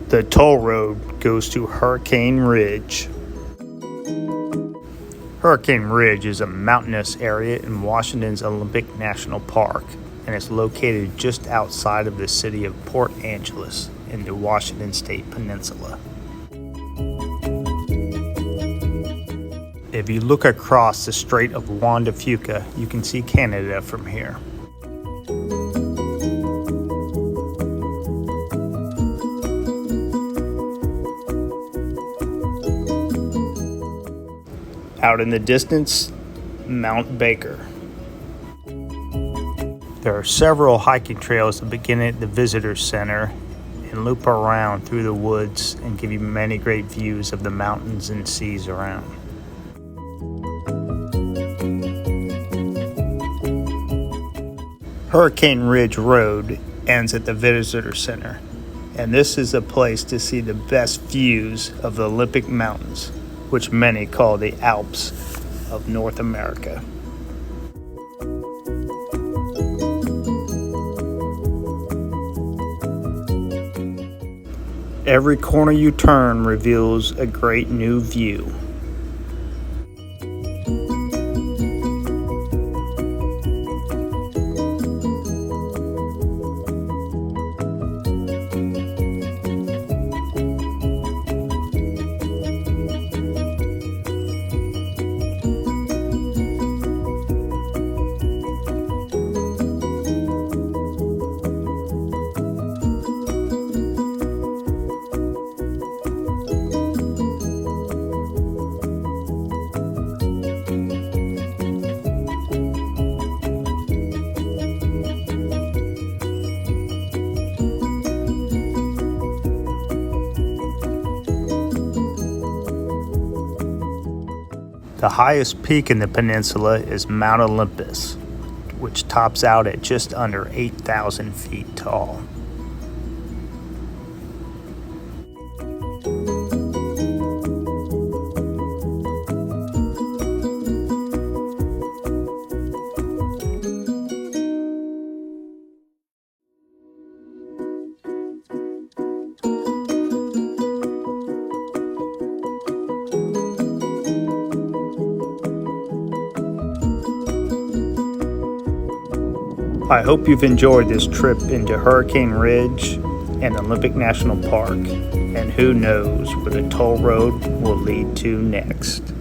The toll road goes to Hurricane Ridge. Hurricane Ridge is a mountainous area in Washington's Olympic National Park, and it's located just outside of the city of Port Angeles in the Washington State Peninsula. If you look across the Strait of Juan de Fuca, you can see Canada from here. Out in the distance, Mount Baker. There are several hiking trails that begin at the Visitor Center and loop around through the woods and give you many great views of the mountains and seas around. Hurricane Ridge Road ends at the Visitor Center, and this is a place to see the best views of the Olympic Mountains, which many call the Alps of North America. Every corner you turn reveals a great new view. The highest peak in the peninsula is Mount Olympus, which tops out at just under 8,000 feet tall. I hope you've enjoyed this trip into Hurricane Ridge and Olympic National Park, and who knows where the toll road will lead to next.